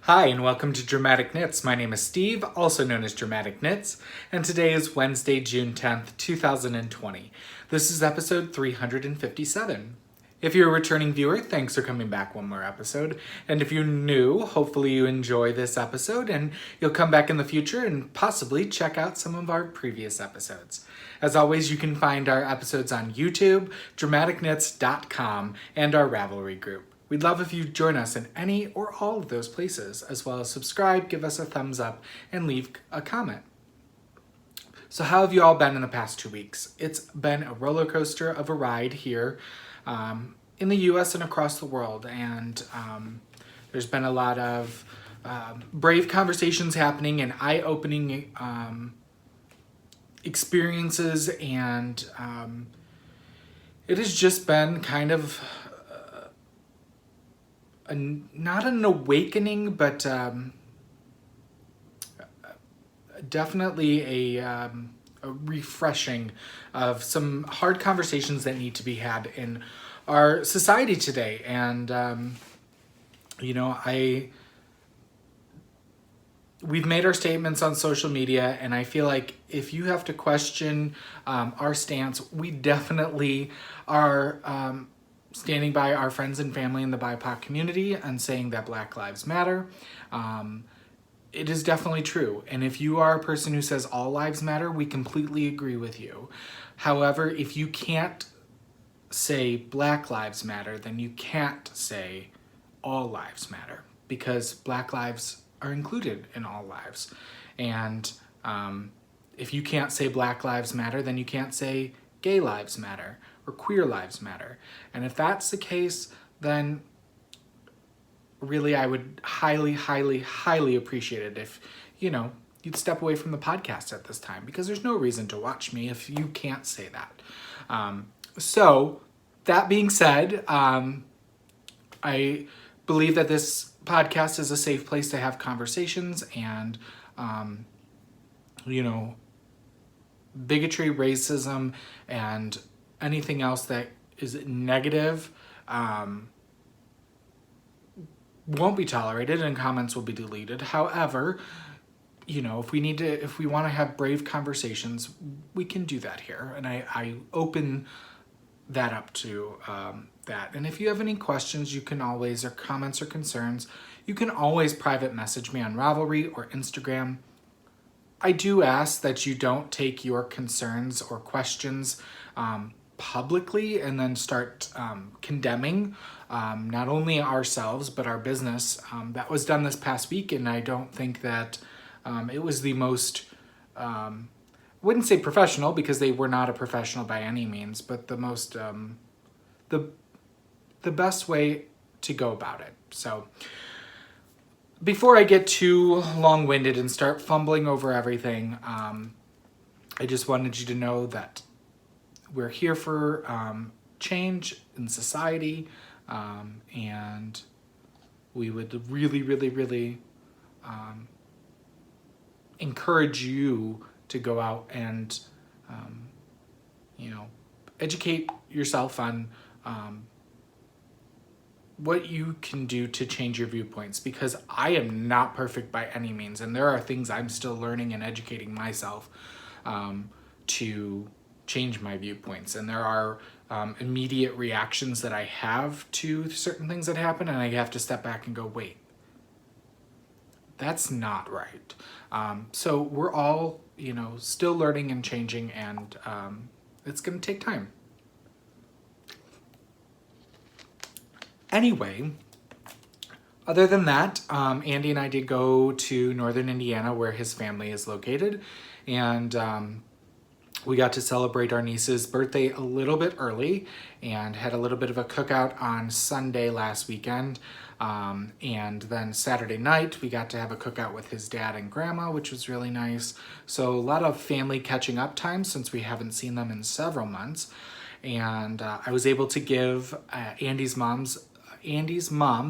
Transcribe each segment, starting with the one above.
Hi, and welcome to Dramatic Knits. My name is Steve, also known as Dramatic Knits, and today is Wednesday, June 10th, 2020. This is episode 357. If you're a returning viewer, thanks for coming back one more episode. And if you're new, hopefully you enjoy this episode and you'll come back in the future and possibly check out some of our previous episodes. As always, you can find our episodes on YouTube, dramaticknits.com, and our Ravelry group. We'd love if you join us in any or all of those places, as well as subscribe, give us a thumbs up, and leave a comment. So how have you all been in the past 2 weeks? It's been a roller coaster of a ride here in the US and across the world, and there's been a lot of brave conversations happening and eye-opening experiences, and it has just been kind of not an awakening, but definitely a refreshing of some hard conversations that need to be had in our society today. And we've made our statements on social media, and I feel like if you have to question our stance, we definitely are standing by our friends and family in the BIPOC community and saying that Black Lives Matter. It is definitely true. And if you are a person who says all lives matter, we completely agree with you. However, if you can't say Black Lives Matter, then you can't say all lives matter, because Black lives are included in all lives. And if you can't say Black Lives Matter, then you can't say gay lives matter or queer lives matter. And if that's the case, then really I would highly, highly, highly appreciate it if, you'd step away from the podcast at this time, because there's no reason to watch me if you can't say that. So that being said, I believe that this podcast is a safe place to have conversations, and, bigotry, racism, and anything else that is negative won't be tolerated, and comments will be deleted. However, if we want to have brave conversations, we can do that here, and I open that up to that. And if you have any questions, you can always, or comments or concerns, you can always private message me on Ravelry or Instagram. I do ask that you don't take your concerns or questions publicly and then start condemning not only ourselves but our business. That was done this past week, and I don't think that it was the most, wouldn't say professional, because they were not a professional by any means, but the most, the best way to go about it. So before I get too long-winded and start fumbling over everything, I just wanted you to know that we're here for change in society, and we would really, really, really encourage you to go out and, educate yourself on what you can do to change your viewpoints, because I am not perfect by any means, and there are things I'm still learning and educating myself to change my viewpoints. And there are immediate reactions that I have to certain things that happen, and I have to step back and go, wait, that's not right. So we're all, still learning and changing, and it's going to take time. Anyway, other than that, Andy and I did go to northern Indiana, where his family is located, and we got to celebrate our niece's birthday a little bit early and had a little bit of a cookout on Sunday last weekend. And then Saturday night, we got to have a cookout with his dad and grandma, which was really nice. So a lot of family catching up time since we haven't seen them in several months. And I was able to give Andy's mom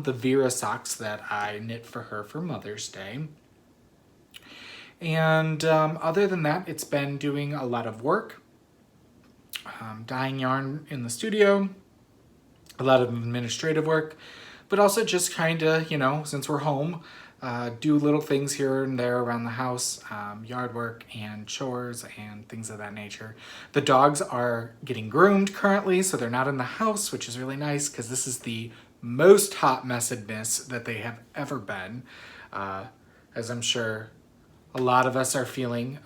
the Vera socks that I knit for her for Mother's Day. And other than that, it's been doing a lot of work, dyeing yarn in the studio, a lot of administrative work, but also just kind of, since we're home, do little things here and there around the house, yard work and chores and things of that nature. The dogs are getting groomed currently, so they're not in the house, which is really nice because this is the most hot messedness that they have ever been, as I'm sure a lot of us are feeling.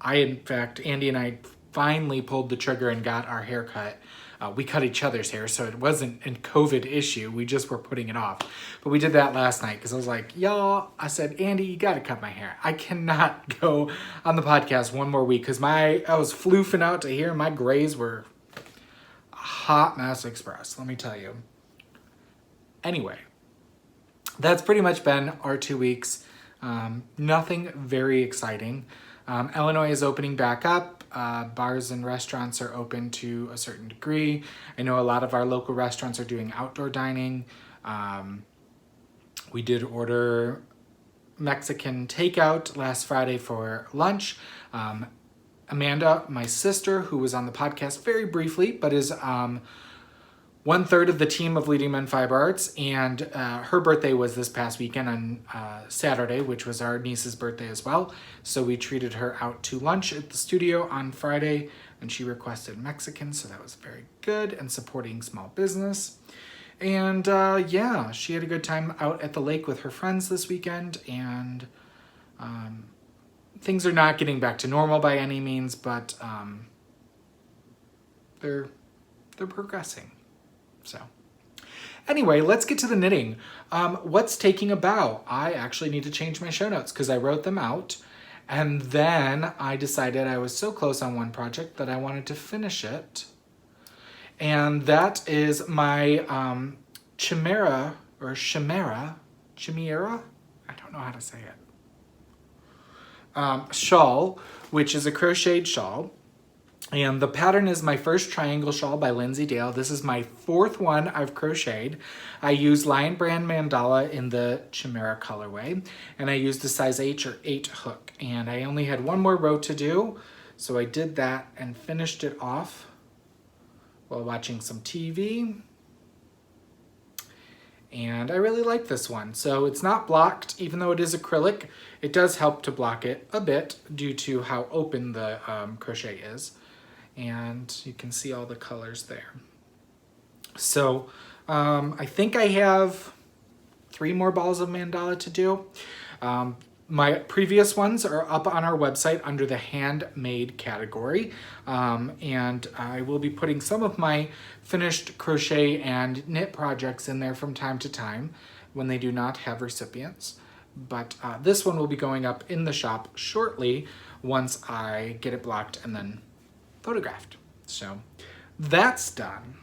In fact, Andy and I finally pulled the trigger and got our hair cut. We cut each other's hair, so it wasn't a COVID issue. We just were putting it off. But we did that last night because I was like, y'all, I said, Andy, you got to cut my hair. I cannot go on the podcast one more week because I was floofing out to here. My grays were a hot mess express, let me tell you. Anyway, that's pretty much been our 2 weeks. Nothing very exciting. Illinois is opening back up. Bars and restaurants are open to a certain degree. I know a lot of our local restaurants are doing outdoor dining. We did order Mexican takeout last Friday for lunch. Amanda, my sister, who was on the podcast very briefly, but is 1/3 of the team of Leading Men Fiber Arts, and her birthday was this past weekend on Saturday, which was our niece's birthday as well. So we treated her out to lunch at the studio on Friday, and she requested Mexican, so that was very good, and supporting small business. And yeah, she had a good time out at the lake with her friends this weekend, and things are not getting back to normal by any means, but they're progressing. So anyway, let's get to the knitting. What's taking a bow? I actually need to change my show notes because I wrote them out. And then I decided I was so close on one project that I wanted to finish it. And that is my Chimera, or Chimera? I don't know how to say it. Shawl, which is a crocheted shawl. And the pattern is my first triangle shawl by Lindsay Dale. This is my 4th one I've crocheted. I used Lion Brand Mandala in the Chimera colorway, and I used a size H or 8 hook. And I only had one more row to do, so I did that and finished it off while watching some TV. And I really like this one. So it's not blocked, even though it is acrylic. It does help to block it a bit due to how open the crochet is. And you can see all the colors there. So I think I have 3 more balls of mandala to do. My previous ones are up on our website under the handmade category. And I will be putting some of my finished crochet and knit projects in there from time to time when they do not have recipients. But this one will be going up in the shop shortly once I get it blocked and then photographed. So that's done.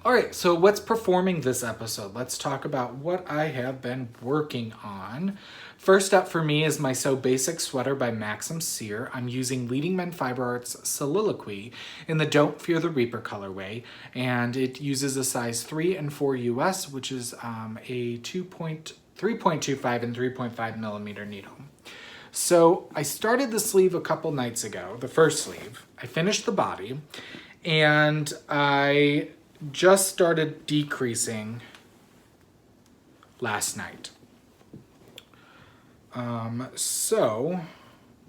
All right, so what's performing this episode? Let's talk about what I have been working on. First up for me is my So Basic sweater by Maxim Sear. I'm using Leading Men Fiber Arts Soliloquy in the Don't Fear the Reaper colorway, and it uses a size 3 and 4 US, which is a 3.25 and 3.5 millimeter needle. So I started the sleeve a couple nights ago, the first sleeve. I finished the body, and I just started decreasing last night. So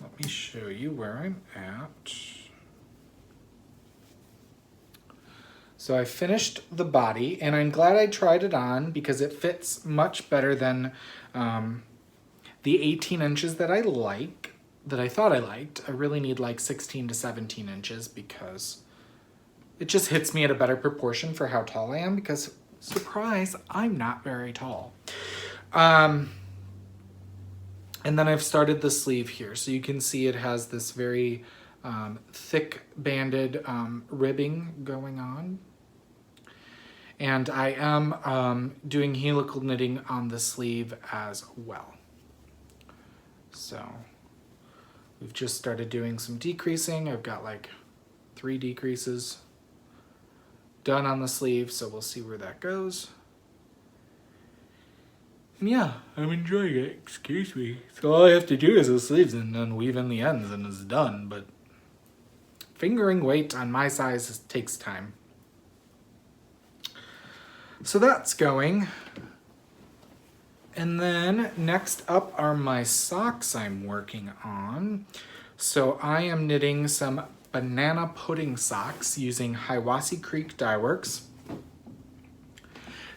let me show you where I'm at. So I finished the body, and I'm glad I tried it on because it fits much better than the 18 inches that I thought I liked. I really need like 16 to 17 inches because it just hits me at a better proportion for how tall I am because, surprise, I'm not very tall. And then I've started the sleeve here. So you can see it has this very thick banded ribbing going on. And I am doing helical knitting on the sleeve as well. So we've just started doing some decreasing. I've got like 3 decreases done on the sleeve, so we'll see where that goes. And yeah, I'm enjoying it, excuse me. So all I have to do is the sleeves and then weave in the ends and it's done, but fingering weight on my size takes time. So that's going. And then next up are my socks I'm working on. So I am knitting some banana pudding socks using Hiwassee Creek Dye Works.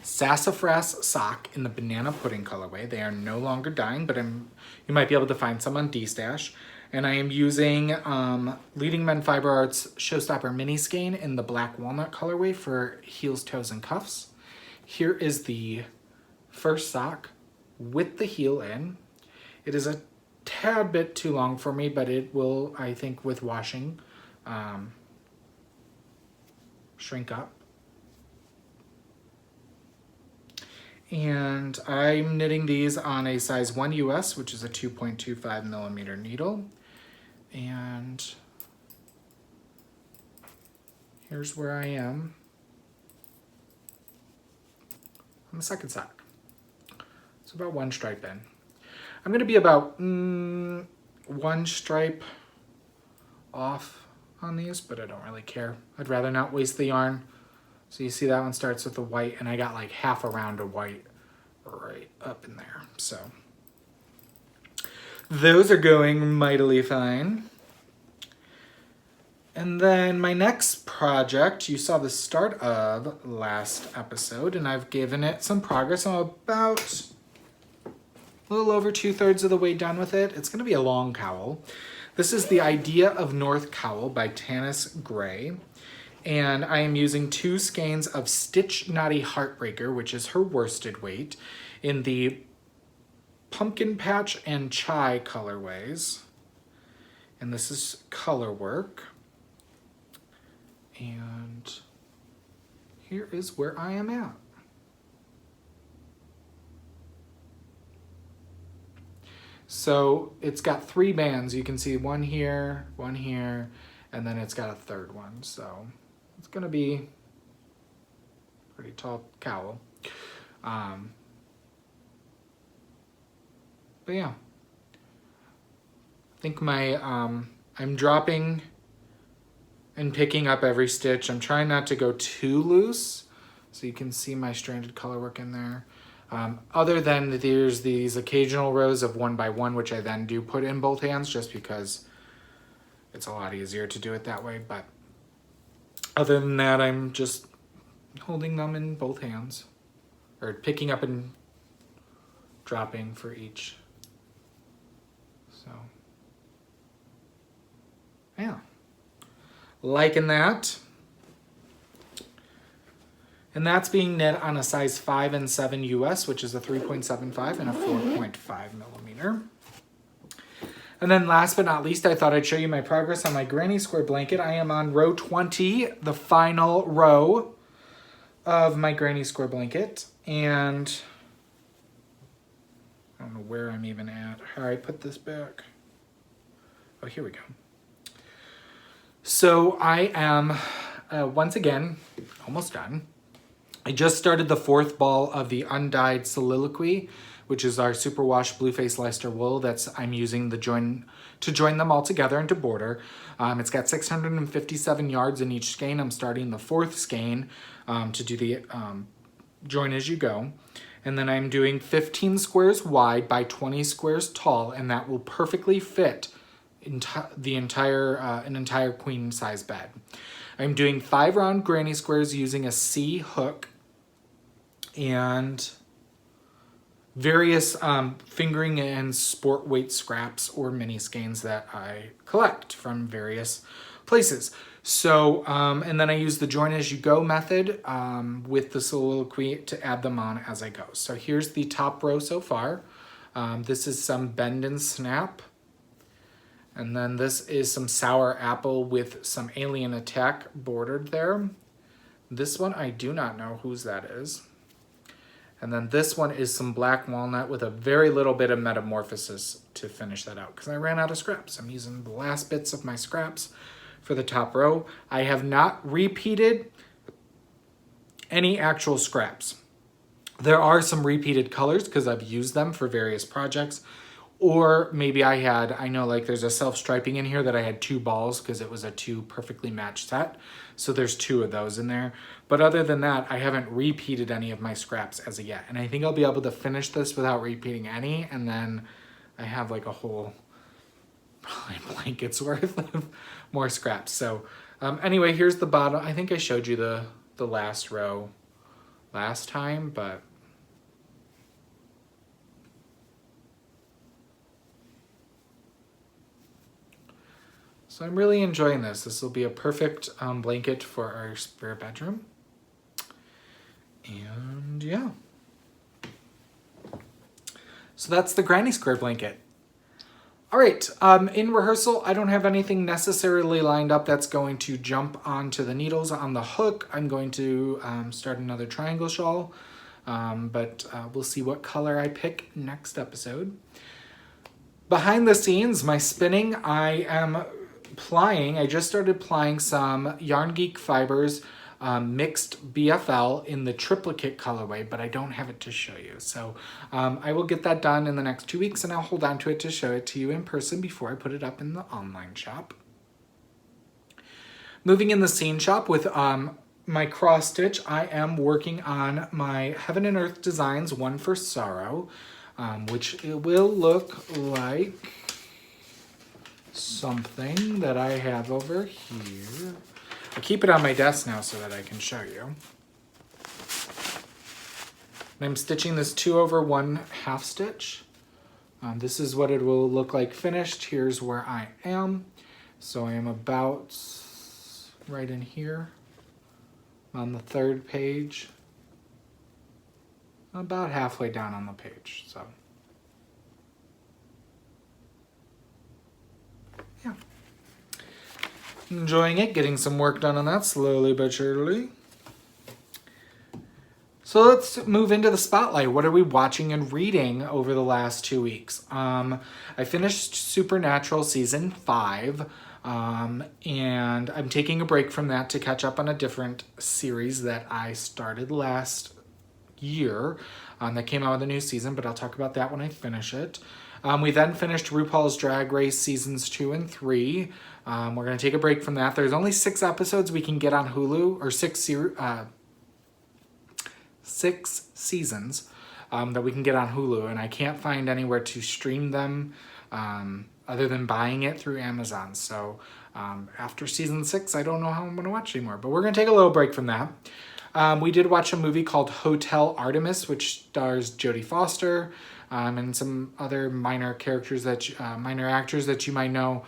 Sassafras sock in the banana pudding colorway. They are no longer dyeing, but you might be able to find some on D-Stash. And I am using Leading Men Fiber Arts Showstopper Mini Skein in the black walnut colorway for heels, toes, and cuffs. Here is the first sock with the heel in. It is a tad bit too long for me, but it will, I think, with washing, shrink up. And I'm knitting these on a size 1 US, which is a 2.25 millimeter needle. And here's where I am on the second sock. It's about 1 stripe in. I'm gonna be about 1 stripe off on these, but I don't really care. I'd rather not waste the yarn. So you see that one starts with the white, and I got like half a round of white right up in there. So those are going mightily fine. And then my next project, you saw the start of last episode, and I've given it some progress. I'm about a little over 2/3 of the way done with it. It's gonna be a long cowl. This is the Idea of North Cowl by Tanis Gray. And I am using 2 skeins of Stitch Knotty Heartbreaker, which is her worsted weight, in the Pumpkin Patch and Chai colorways. And this is color work. And here is where I am at. So it's got 3 bands. You can see one here, and then it's got a third one. So it's gonna be a pretty tall cowl. But yeah, I think my, I'm dropping and picking up every stitch. I'm trying not to go too loose, so you can see my stranded color work in there. Other than there's these occasional rows of 1 by 1, which I then do put in both hands just because it's a lot easier to do it that way. But other than that, I'm just holding them in both hands, or picking up and dropping for each. So, yeah, liking that. And that's being knit on a size 5 and 7 US, which is a 3.75 and a 4.5 millimeter. And then last but not least, I thought I'd show you my progress on my granny square blanket. I am on row 20, the final row of my granny square blanket. And I don't know where I'm even at. How I put this back. Oh, here we go. So I am, once again, almost done. I just started the 4th ball of the undyed soliloquy, which is our superwash Blueface Leicester wool I'm using to join them all together into border. It's got 657 yards in each skein. I'm starting the 4th skein to do the join as you go. And then I'm doing 15 squares wide by 20 squares tall, and that will perfectly fit an entire queen size bed. I'm doing 5 round granny squares using a C hook and various fingering and sport weight scraps or mini skeins that I collect from various places. So, and then I use the join as you go method with the soliloquy to add them on as I go. So here's the top row so far. This is some bend and snap. And then this is some sour apple with some alien attack bordered there. This one, I do not know whose that is. And then this one is some black walnut with a very little bit of metamorphosis to finish that out because I ran out of scraps. I'm using the last bits of my scraps for the top row. I have not repeated any actual scraps. There are some repeated colors because I've used them for various projects, Or maybe I know like there's a self-striping in here that I had 2 balls because it was a 2 perfectly matched set. So there's 2 of those in there. But other than that, I haven't repeated any of my scraps as of yet. And I think I'll be able to finish this without repeating any. And then I have like a whole probably blanket's worth of more scraps. So anyway, here's the bottom. I think I showed you the last row last time, but so I'm really enjoying this. This will be a perfect blanket for our spare bedroom. And yeah. So that's the Granny Square blanket. All right, in rehearsal, I don't have anything necessarily lined up that's going to jump onto the needles on the hook. I'm going to start another triangle shawl, but we'll see what color I pick next episode. Behind the scenes, my spinning, I just started plying some Yarn Geek Fibers mixed BFL in the triplicate colorway, but I don't have it to show you. So I will get that done in the next 2 weeks, and I'll hold on to it to show it to you in person before I put it up in the online shop. Moving in the scene shop with my cross stitch, I am working on my Heaven and Earth Designs One for Sorrow, which it will look like something that I have over here. I keep it on my desk now so that I can show you. I'm stitching this 2/1 half stitch. This is what it will look like finished. Here's where I am. So I am about right in here on the 3rd page. About halfway down on the page, so. Yeah. Enjoying it, getting some work done on that slowly but surely. So let's move into the spotlight. What are we watching and reading over the last 2 weeks? I finished Supernatural season 5, and I'm taking a break from that to catch up on a different series that I started last year that came out with a new season, but I'll talk about that when I finish it. We then finished RuPaul's Drag Race seasons 2 and 3. We're going to take a break from that. There's only 6 episodes we can get on Hulu, or 6 seasons that we can get on Hulu, and I can't find anywhere to stream them other than buying it through Amazon. So after season 6, I don't know how I'm going to watch anymore, but we're going to take a little break from that. We did watch a movie called Hotel Artemis, which stars Jodie Foster and some other minor actors that you might know.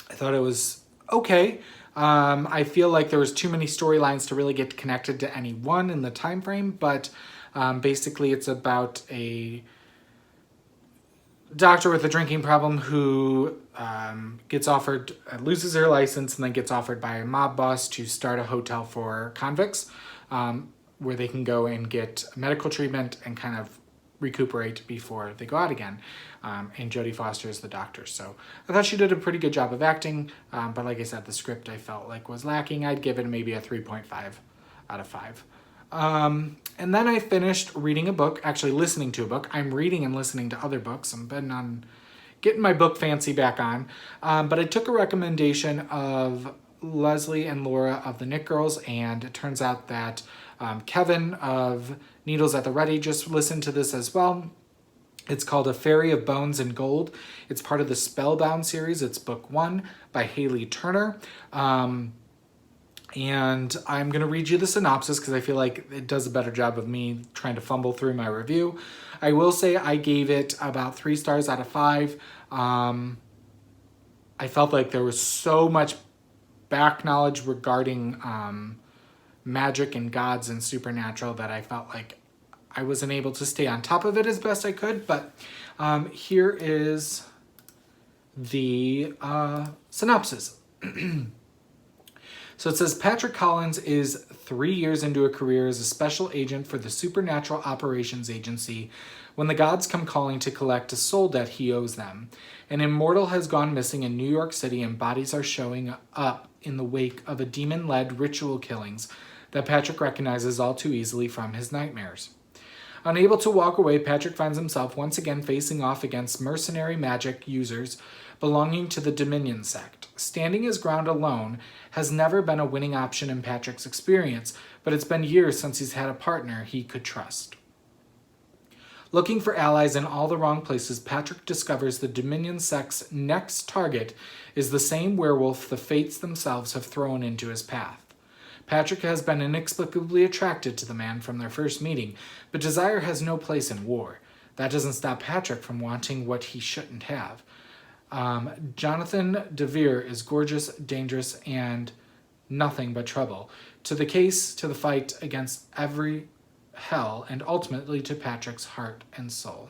I thought it was okay. I feel like there was too many storylines to really get connected to any one in the time frame, but basically it's about a doctor with a drinking problem who loses her license and then gets offered by a mob boss to start a hotel for convicts where they can go and get medical treatment and kind of recuperate before they go out again. And Jodie Foster is the doctor. So I thought she did a pretty good job of acting, but like I said, the script I felt like was lacking. I'd give it maybe a 3.5 out of 5. And then I finished reading a book, actually listening to a book. I'm reading and listening to other books. I'm betting on getting my book fancy back on. But I took a recommendation of Leslie and Laura of the Knit Girls, and it turns out that Kevin of Needles at the Ready just listened to this as well. It's called A Fairy of Bones and Gold. It's part of the Spellbound series. It's book 1 by Haley Turner. And I'm going to read you the synopsis because I feel like it does a better job of me trying to fumble through my review. I will say I gave it about 3 stars out of 5. I felt like there was so much back knowledge regarding magic and gods and supernatural that I felt like I wasn't able to stay on top of it as best I could, but here is the synopsis. So it says, Patrick Collins is 3 years into a career as a special agent for the Supernatural Operations Agency when the gods come calling to collect a soul debt he owes them. An immortal has gone missing in New York City, and bodies are showing up in the wake of a demon-led ritual killings that Patrick recognizes all too easily from his nightmares. Unable to walk away, Patrick finds himself once again facing off against mercenary magic users belonging to the Dominion sect. Standing his ground alone has never been a winning option in Patrick's experience, but it's been years since he's had a partner he could trust. Looking for allies in all the wrong places, Patrick discovers the Dominion sect's next target is the same werewolf the fates themselves have thrown into his path. Patrick has been inexplicably attracted to the man from their first meeting, but desire has no place in war. That doesn't stop Patrick from wanting what he shouldn't have. Jonathan DeVere is gorgeous, dangerous, and nothing but trouble. To the case, to the fight against every hell, and ultimately to Patrick's heart and soul.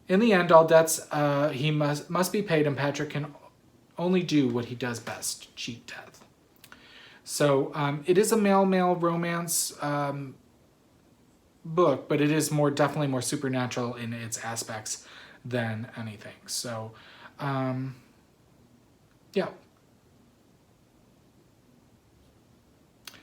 In the end, all debts he must be paid, and Patrick can only do what he does best, cheat death. So it is a male-male romance book, but it is definitely more supernatural in its aspects than anything. So, yeah.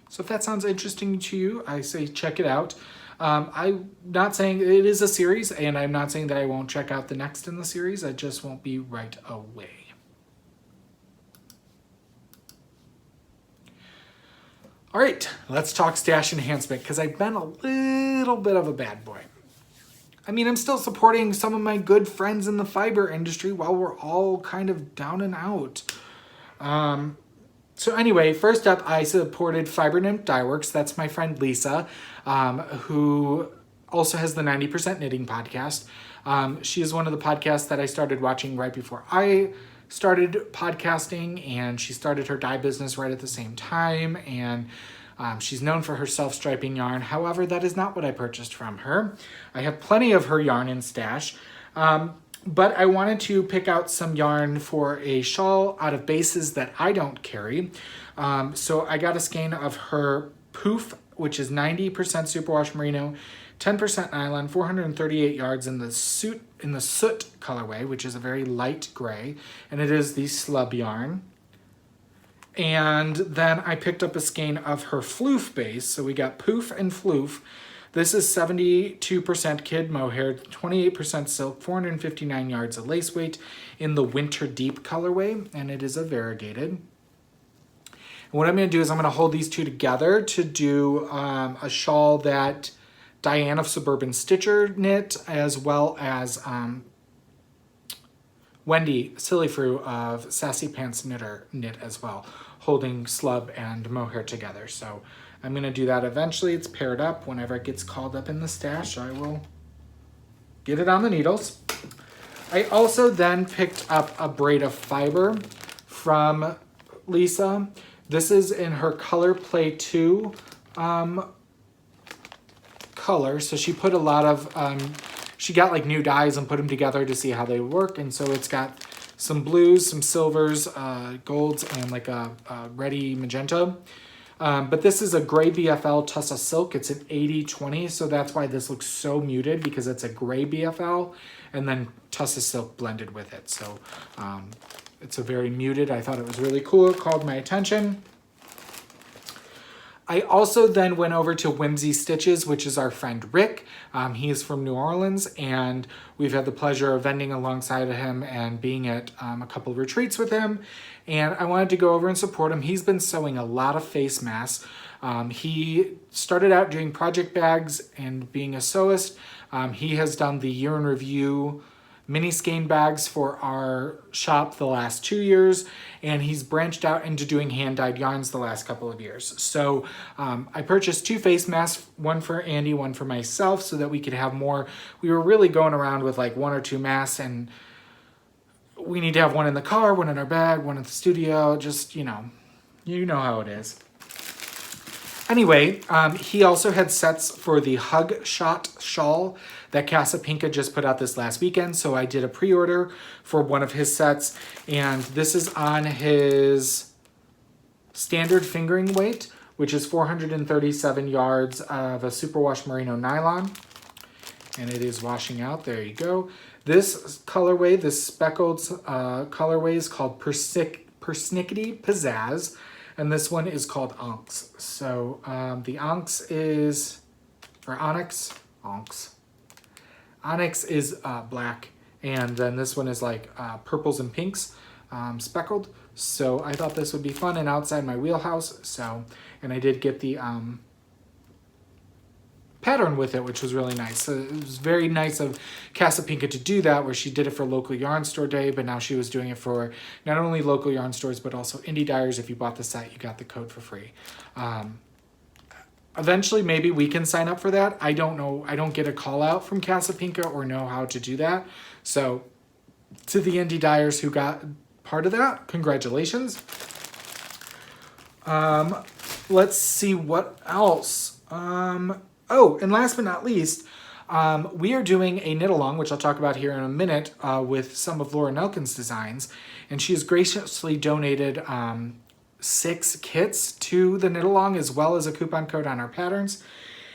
So if that sounds interesting to you, I say check it out. I'm not saying it is a series, and I'm not saying that I won't check out the next in the series. I just won't be right away. All right, let's talk stash enhancement, because I've been a little bit of a bad boy. I mean, I'm still supporting some of my good friends in the fiber industry while we're all kind of down and out. So anyway, first up, I supported Fiber Nymph Dye Works. That's my friend Lisa, who also has the 90% Knitting podcast. She is one of the podcasts that I started watching right before I started podcasting, and she started her dye business right at the same time, and she's known for her self-striping yarn. However, that is not what I purchased from her. I have plenty of her yarn in stash, but I wanted to pick out some yarn for a shawl out of bases that I don't carry. So I got a skein of her Poof, which is 90% superwash merino, 10% nylon, 438 yards in the soot colorway, which is a very light gray, and it is the slub yarn. And then I picked up a skein of her Floof base, so we got Poof and Floof. This is 72% kid mohair, 28% silk, 459 yards of lace weight in the Winter Deep colorway, and it is a variegated. And what I'm going to do is I'm going to hold these two together to do a shawl that Diane of Suburban Stitcher knit, as well as Wendy Sillyfru of Sassy Pants Knitter knit as well, holding slub and mohair together. So I'm going to do that eventually. It's paired up. Whenever it gets called up in the stash, I will get it on the needles. I also then picked up a braid of fiber from Lisa. This is in her Color Play 2 color. So she put a lot of, she got like new dyes and put them together to see how they work. And so it's got some blues, some silvers, golds, and like a reddy magenta. But this is a gray BFL Tussa Silk. It's an 80-20, so that's why this looks so muted, because it's a gray BFL and then Tussa Silk blended with it. So it's a very muted. I thought it was really cool. It called my attention. I also then went over to Whimsy Stitches, which is our friend Rick. He is from New Orleans, and we've had the pleasure of vending alongside of him and being at a couple retreats with him. And I wanted to go over and support him. He's been sewing a lot of face masks. He started out doing project bags and being a sewist. He has done the year in review mini skein bags for our shop the last 2 years, and he's branched out into doing hand-dyed yarns the last couple of years. So I purchased 2 face masks, one for Andy, one for myself, so that we could have more. We were really going around with like 1 or 2 masks, and we need to have one in the car, one in our bag, one in the studio, just, you know how it is. Anyway, he also had sets for the Hug Shot shawl that Casapinka just put out this last weekend. So I did a pre-order for one of his sets, and this is on his standard fingering weight, which is 437 yards of a superwash merino nylon. And it is washing out. There you go. This colorway, this speckled colorway, is called Persnickety Pizzazz. And this one is called Onyx. So the Onyx is, or Onyx, Onyx is black, and then this one is like purples and pinks, speckled. So I thought this would be fun and outside my wheelhouse. So, and I did get the pattern with it, which was really nice. So it was very nice of Casapinka to do that, where she did it for local yarn store day, but now she was doing it for not only local yarn stores, but also indie dyers. If you bought the set, you got the code for free. Eventually, maybe we can sign up for that. I don't know. I don't get a call out from Casapinka or know how to do that. So to the indie dyers who got part of that, congratulations. Let's see what else. Oh, and last but not least, we are doing a knit-along, which I'll talk about here in a minute, with some of Laura Nelkin's designs. And she has graciously donated 6 kits to the knit-along, as well as a coupon code on our patterns.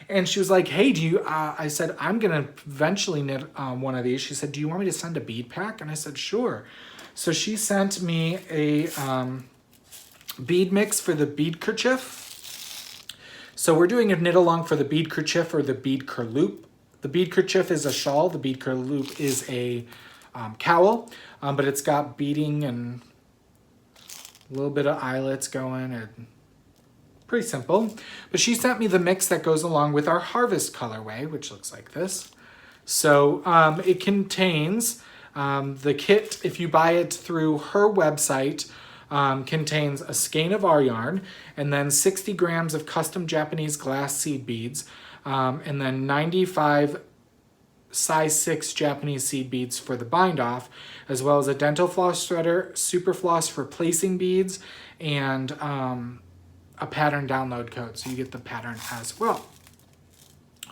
And she was like, hey, do you, I said, I'm going to eventually knit one of these. She said, do you want me to send a bead pack? And I said, sure. So she sent me a bead mix for the bead kerchief. So we're doing a knit along for the bead kerchief or the bead kerloop. The bead kerchief is a shawl. The bead kerloop is a cowl, but it's got beading and a little bit of eyelets going. And pretty simple. But she sent me the mix that goes along with our harvest colorway, which looks like this. So it contains the kit, if you buy it through her website, contains a skein of our yarn and then 60 grams of custom Japanese glass seed beads, and then 95 size 6 Japanese seed beads for the bind off, as well as a dental floss threader, super floss for placing beads, and a pattern download code. So you get the pattern as well.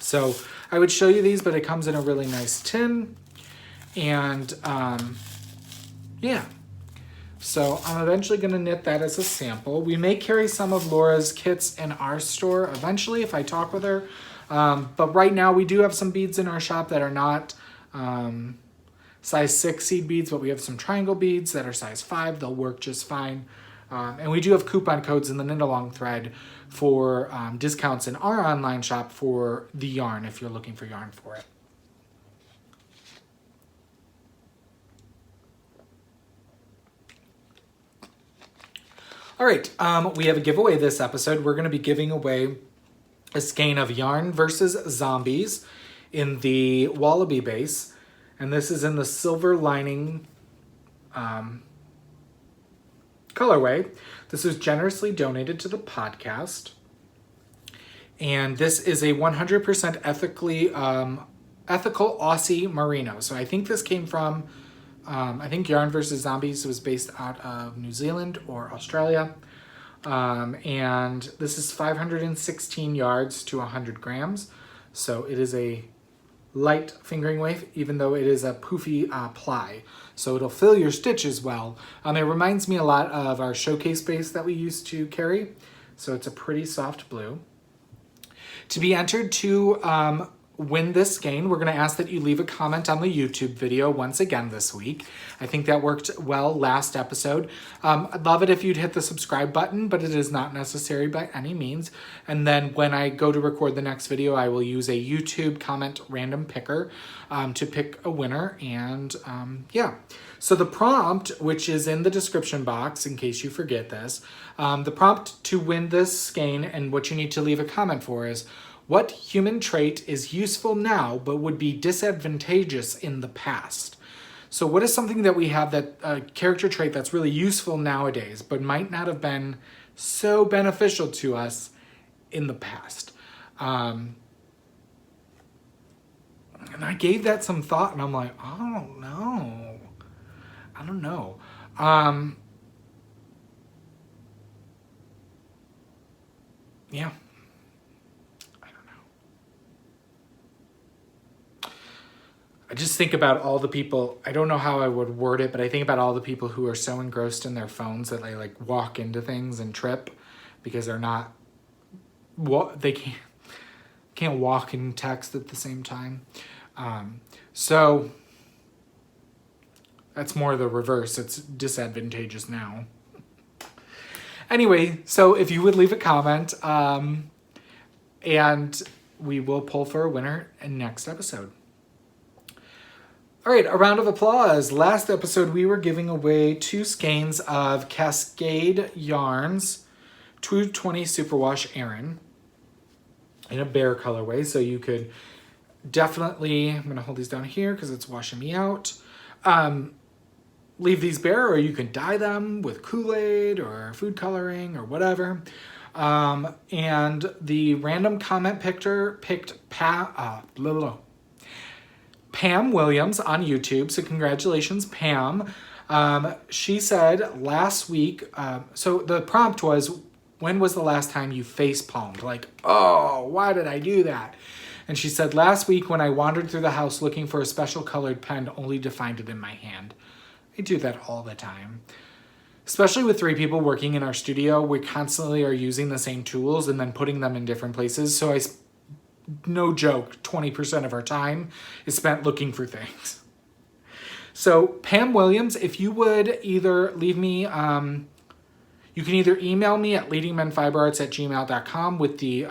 So I would show you these, but it comes in a really nice tin. And yeah. So I'm eventually going to knit that as a sample. We may carry some of Laura's kits in our store eventually if I talk with her. But right now we do have some beads in our shop that are not size 6 seed beads, but we have some triangle beads that are size 5. They'll work just fine. And we do have coupon codes in the knit along thread for discounts in our online shop for the yarn if you're looking for yarn for it. All right, we have a giveaway this episode. We're going to be giving away a skein of Yarn versus Zombies in the Wallaby base. And this is in the silver lining colorway. This was generously donated to the podcast. And this is a 100% ethical Aussie merino. So I think this came from I think Yarn vs. Zombies was based out of New Zealand or Australia. And this is 516 yards to 100 grams. So it is a light fingering weight, even though it is a poofy ply. So it'll fill your stitches well. It reminds me a lot of our showcase base that we used to carry. So it's a pretty soft blue. To be entered to win this skein, we're going to ask that you leave a comment on the YouTube video once again this week. I think that worked well last episode. I'd love it if you'd hit the subscribe button, but it is not necessary by any means. And then when I go to record the next video, I will use a YouTube comment random picker to pick a winner. And yeah, so the prompt, which is in the description box, in case you forget this, the prompt to win this skein and what you need to leave a comment for is, what human trait is useful now but would be disadvantageous in the past? So what is something that we have, that character trait that's really useful nowadays but might not have been so beneficial to us in the past? And I gave that some thought and I'm like, I don't know. Yeah. I just think about all the people, I don't know how I would word it, but I think about all the people who are so engrossed in their phones that they like walk into things and trip because they're not, they can't walk and text at the same time. So that's more the reverse. It's disadvantageous now. Anyway, so if you would leave a comment, and we will pull for a winner in next episode. All right, a round of applause. Last episode, we were giving away 2 skeins of Cascade Yarns 220 Superwash Aran in a bear colorway. So you could definitely, I'm going to hold these down here because it's washing me out. Leave these bare, or you can dye them with Kool-Aid or food coloring or whatever. And the random comment picker picked Pam Williams on YouTube. So congratulations, Pam. She said last week, so the prompt was, when was the last time you face palmed? Like, oh, why did I do that? And she said, last week when I wandered through the house looking for a special colored pen, only to find it in my hand. I do that all the time. Especially with 3 people working in our studio, we constantly are using the same tools and then putting them in different places. So no joke, 20% of our time is spent looking for things. So Pam Williams, if you would either leave me, you can either email me at leadingmenfiberarts@gmail.com with the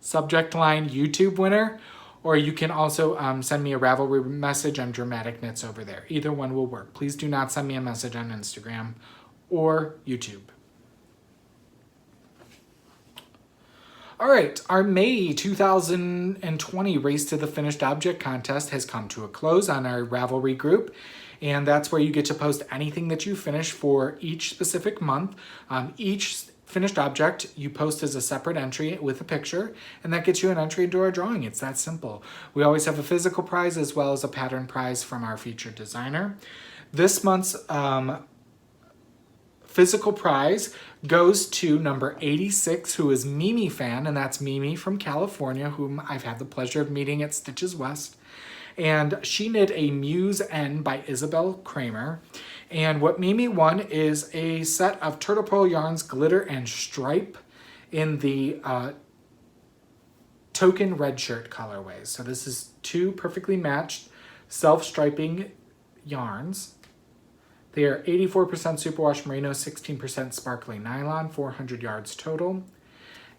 subject line YouTube winner, or you can also send me a Ravelry message on Dramatic Knits over there. Either one will work. Please do not send me a message on Instagram or YouTube. All right, our May 2020 Race to the Finished Object contest has come to a close on our Ravelry group, and that's where you get to post anything that you finish for each specific month. Each finished object you post as a separate entry with a picture, and that gets you an entry into our drawing. It's that simple. We always have a physical prize as well as a pattern prize from our featured designer. This month's physical prize goes to number 86, who is Mimi fan, and that's Mimi from California, whom I've had the pleasure of meeting at Stitches West. And she knit a Muse N by Isabel Kramer. And what Mimi won is a set of Turtle Pearl Yarns Glitter and Stripe in the Token Red Shirt colorways. So this is 2 perfectly matched self-striping yarns. They are 84% superwash merino, 16% sparkly nylon, 400 yards total.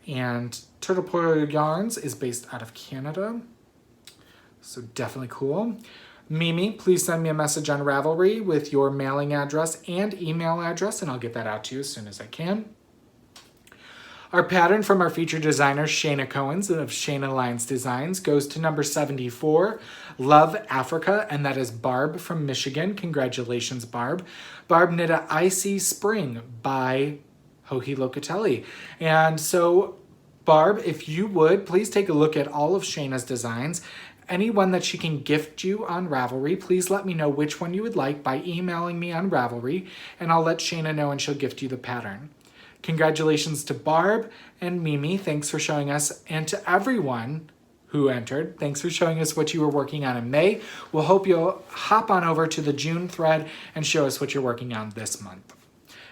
And Turtle Pearl Yarns is based out of Canada. So definitely cool. Mimi, please send me a message on Ravelry with your mailing address and email address, and I'll get that out to you as soon as I can. Our pattern from our featured designer, Shayna Cohens of Shayna Lines Designs, goes to number 74, Love Africa, and that is Barb from Michigan. Congratulations, Barb. Barb knit a Icy Spring by Joji Locatelli. And so, Barb, if you would, please take a look at all of Shayna's designs. Anyone that she can gift you on Ravelry, please let me know which one you would like by emailing me on Ravelry, and I'll let Shayna know and she'll gift you the pattern. Congratulations to Barb and Mimi. Thanks for showing us, and to everyone who entered, thanks for showing us what you were working on in May. We'll hope you'll hop on over to the June thread and show us what you're working on this month.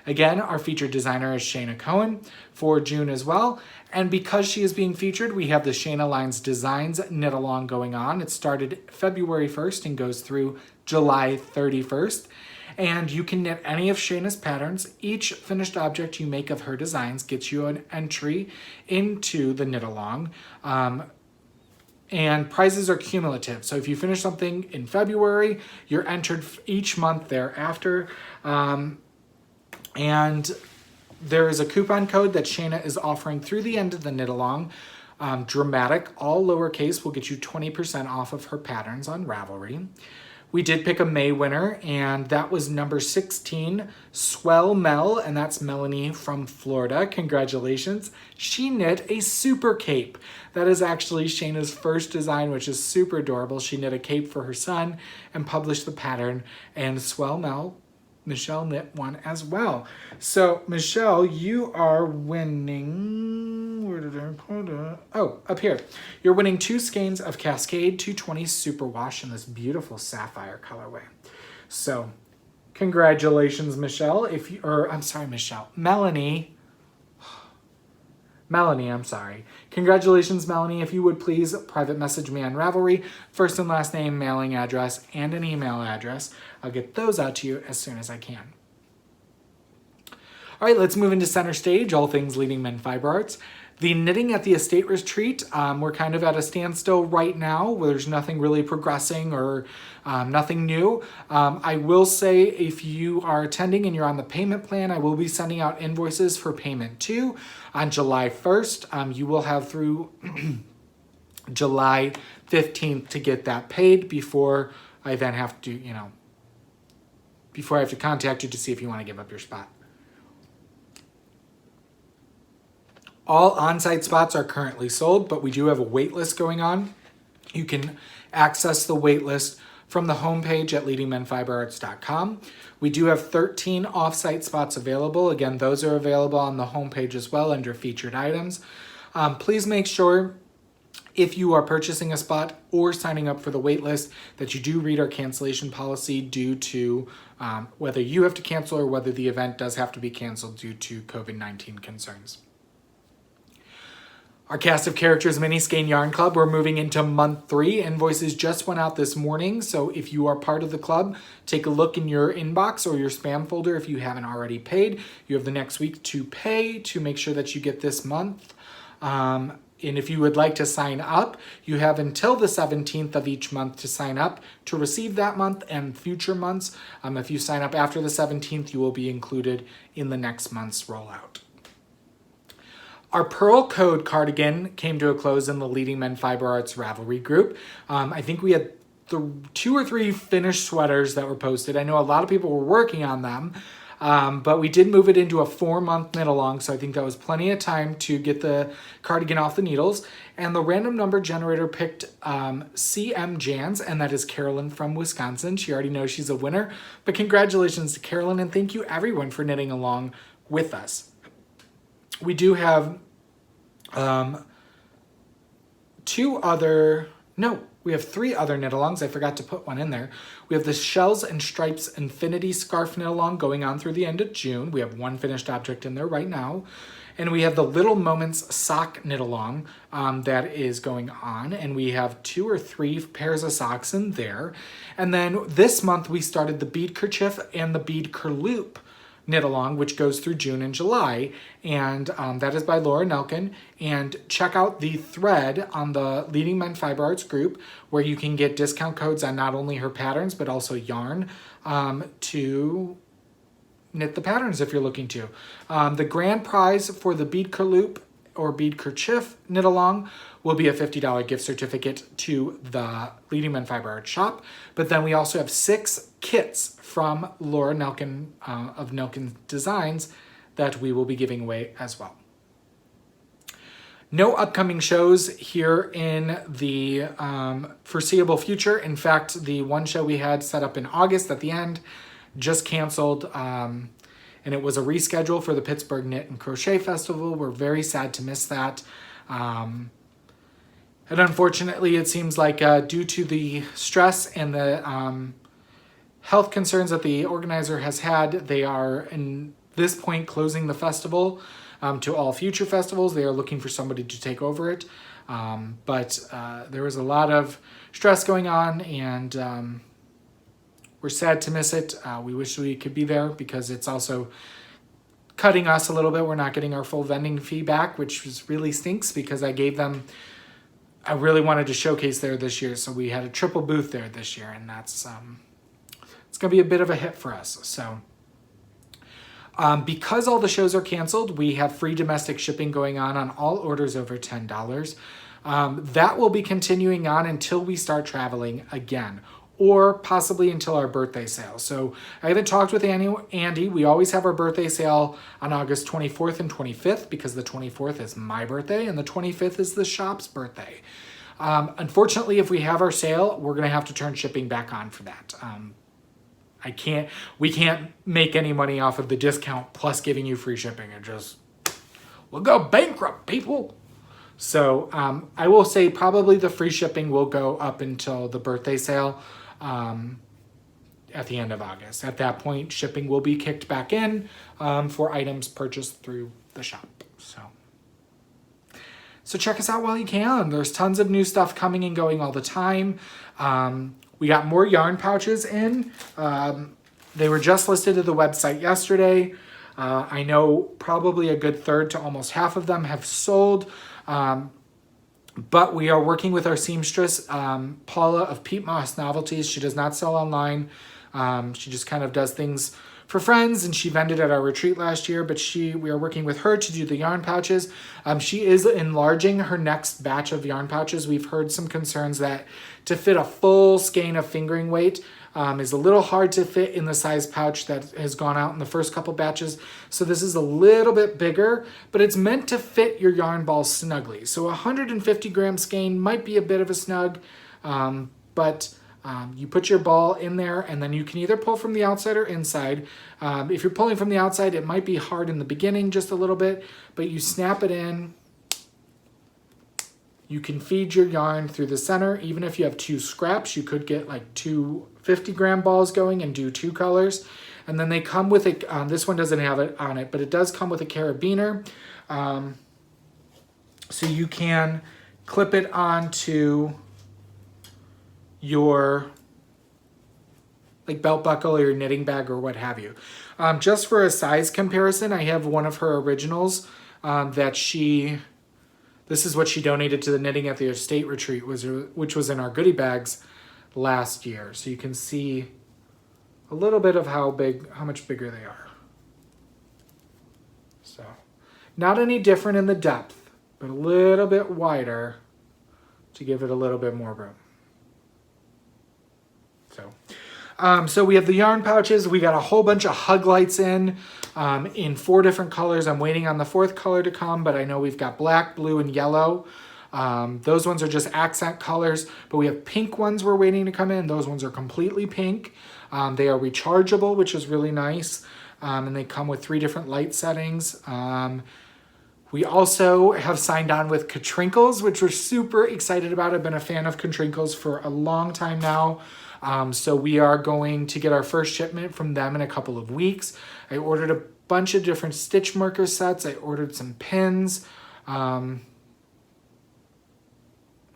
Again, our featured designer is Shayna Cohen for June as well. And because she is being featured, we have the Shayna Lines Designs knit along going on. It started February 1st and goes through July 31st. And you can knit any of Shayna's patterns. Each finished object you make of her designs gets you an entry into the knit along. And prizes are cumulative. So if you finish something in February, you're entered each month thereafter. And there is a coupon code that Shayna is offering through the end of the knit along. Dramatic, all lowercase, will get you 20% off of her patterns on Ravelry. We did pick a May winner, and that was number 16, Swell Mel, and that's Melanie from Florida. Congratulations. She knit a super cape. That is actually Shayna's first design, which is super adorable. She knit a cape for her son and published the pattern, and Swell Mel, Michelle knit one as well. So, Michelle, you are winning, where did I put it? Oh, up here. You're winning 2 skeins of Cascade 220 Superwash in this beautiful sapphire colorway. So, congratulations, Michelle. Melanie, I'm sorry. Congratulations, Melanie. If you would please private message me on Ravelry, first and last name, mailing address, and an email address. I'll get those out to you as soon as I can. All right, let's move into center stage, all things Leading Men Fiber Arts. The knitting at the estate retreat, we're kind of at a standstill right now where there's nothing really progressing or nothing new. I will say if you are attending and you're on the payment plan, I will be sending out invoices for payment 2 on July 1st. You will have through July 15th to get that paid before I then have to, before I have to contact you to see if you want to give up your spot. All on-site spots are currently sold, but we do have a wait list going on. You can access the wait list from the homepage at leadingmenfiberarts.com. We do have 13 off-site spots available. Again, those are available on the homepage as well under featured items. Please make sure if you are purchasing a spot or signing up for the wait list that you do read our cancellation policy due to whether you have to cancel or whether the event does have to be canceled due to COVID-19 concerns. Our cast of characters mini skein yarn club, we're moving into month 3. Invoices just went out this morning, so if you are part of the club, take a look in your inbox or your spam folder if you haven't already paid. You have the next week to pay to make sure that you get this month. And if you would like to sign up, you have until the 17th of each month to sign up to receive that month and future months. If you sign up after the 17th, you will be included in the next month's rollout. Our Pearl Code cardigan came to a close in the Leading Men Fiber Arts Ravelry group. I think we had 2 or 3 finished sweaters that were posted. I know a lot of people were working on them, but we did move it into a 4-month knit along, so I think that was plenty of time to get the cardigan off the needles. And the random number generator picked CM Jans, and that is Carolyn from Wisconsin. She already knows she's a winner, but congratulations to Carolyn, and thank you everyone for knitting along with us. We do have we have 3 other knit-alongs. I forgot to put one in there. We have the Shells and Stripes Infinity Scarf knit-along going on through the end of June. We have 1 finished object in there right now. And we have the Little Moments sock knit-along that is going on. And we have 2 or 3 pairs of socks in there. And then this month we started the bead kerchief and the bead kerloop knit along, which goes through June and July, and that is by Laura Nelkin. And check out the thread on the Leading Men Fiber Arts group where you can get discount codes on not only her patterns but also yarn to knit the patterns if you're looking to. The grand prize for the bead kerloop or bead kerchief knit along will be a $50 gift certificate to the Leading Men Fiber Arts shop. But then we also have 6 kits from Laura Nelkin of Nelkin Designs that we will be giving away as well. No upcoming shows here in the foreseeable future. In fact, the one show we had set up in August at the end just canceled, and it was a reschedule for the Pittsburgh Knit and Crochet Festival. We're very sad to miss that. And unfortunately, it seems like due to the stress and the health concerns that the organizer has had, they are, in this point, closing the festival to all future festivals. They are looking for somebody to take over it. But there was a lot of stress going on, and we're sad to miss it. We wish we could be there because it's also cutting us a little bit. We're not getting our full vending fee back, which really stinks because I really wanted to showcase there this year. So we had a triple booth there this year, and that's, it's going to be a bit of a hit for us. So because all the shows are canceled, we have free domestic shipping going on all orders over $10. That will be continuing on until we start traveling again, or possibly until our birthday sale. So I haven't talked with Andy. We always have our birthday sale on August 24th and 25th because the 24th is my birthday and the 25th is the shop's birthday. Unfortunately, if we have our sale, we're going to have to turn shipping back on for that. We can't make any money off of the discount plus giving you free shipping. We'll go bankrupt, people. So I will say probably the free shipping will go up until the birthday sale at the end of August. At that point, shipping will be kicked back in for items purchased through the shop. So check us out while you can. There's tons of new stuff coming and going all the time. We got more yarn pouches in. They were just listed at the website yesterday. I know probably a good third to almost half of them have sold. But we are working with our seamstress, Paula of Peat Moss Novelties. She does not sell online. She just kind of does things for friends, and she vended at our retreat last year, but we are working with her to do the yarn pouches. She is enlarging her next batch of yarn pouches. We've heard some concerns that to fit a full skein of fingering weight is a little hard to fit in the size pouch that has gone out in the first couple batches. So this is a little bit bigger, but it's meant to fit your yarn balls snugly. So 150 gram skein might be a bit of a snug, but you put your ball in there, and then you can either pull from the outside or inside. If you're pulling from the outside, it might be hard in the beginning just a little bit, but you snap it in. You can feed your yarn through the center. Even if you have 2 scraps, you could get like 2 50-gram balls going and do 2 colors. And then they come with a, this one doesn't have it on it, but it does come with a carabiner. So you can clip it onto your like belt buckle or your knitting bag or what have you. Just for a size comparison, I have one of her originals this is what she donated to the Knitting at the Estate Retreat, which was in our goodie bags last year. So you can see a little bit of how much bigger they are. So not any different in the depth, but a little bit wider to give it a little bit more room. So we have the yarn pouches. We got a whole bunch of hug lights in 4 different colors. I'm waiting on the 4th color to come, but I know we've got black, blue, and yellow. Those ones are just accent colors, but we have pink ones we're waiting to come in. Those ones are completely pink. They are rechargeable, which is really nice. And they come with 3 different light settings. We also have signed on with Catrinkles, which we're super excited about. I've been a fan of Catrinkles for a long time now. So we are going to get our first shipment from them in a couple of weeks. I ordered a bunch of different stitch marker sets. I ordered some pins. I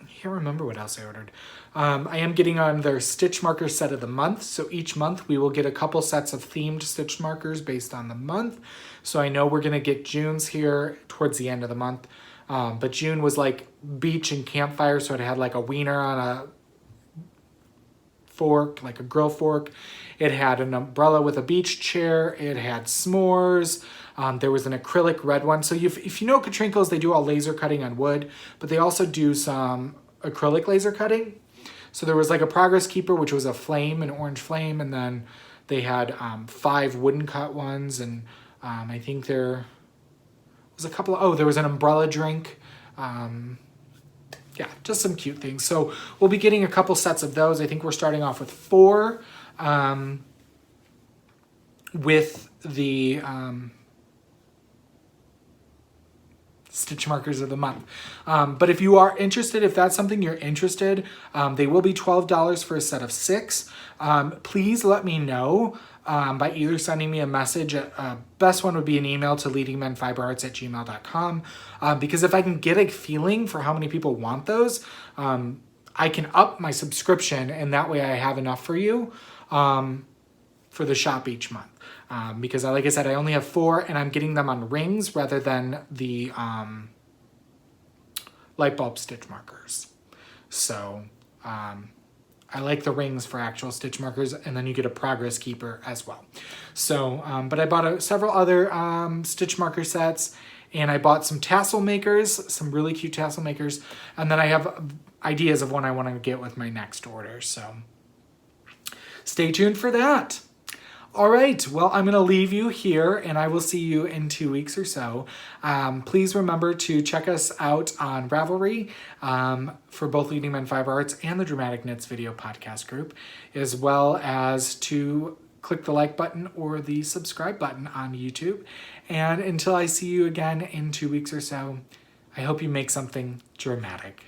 can't remember what else I ordered. I am getting on their stitch marker set of the month. So each month we will get a couple sets of themed stitch markers based on the month. So I know we're going to get June's here towards the end of the month. But June was like beach and campfire. So it had like a wiener on a fork, like a grill fork. It had an umbrella with a beach chair. It had s'mores. There was an acrylic red one. So if you know Catrinkles, they do all laser cutting on wood, but they also do some acrylic laser cutting. So there was like a progress keeper, which was a flame, an orange flame, and then they had 5 wooden cut ones, and I think there was a couple there was an umbrella drink. Yeah, just some cute things. So we'll be getting a couple sets of those. I think we're starting off with 4 with the stitch markers of the month. But if you are interested, if that's something you're interested, they will be $12 for a set of 6. Please let me know by either sending me a message. Best one would be an email to leadingmenfiberarts@gmail.com, because if I can get a feeling for how many people want those, I can up my subscription, and that way I have enough for you for the shop each month. Because like I said, I only have 4, and I'm getting them on rings rather than the light bulb stitch markers. So I like the rings for actual stitch markers, and then you get a progress keeper as well. So, but I bought several other stitch marker sets, and I bought some tassel makers, some really cute tassel makers, and then I have ideas of what I want to get with my next order. So stay tuned for that. All right, well, I'm going to leave you here, and I will see you in 2 weeks or so. Please remember to check us out on Ravelry for both Leading Men Fiber Arts and the Dramatic Knits video podcast group, as well as to click the like button or the subscribe button on YouTube. And until I see you again in 2 weeks or so, I hope you make something dramatic.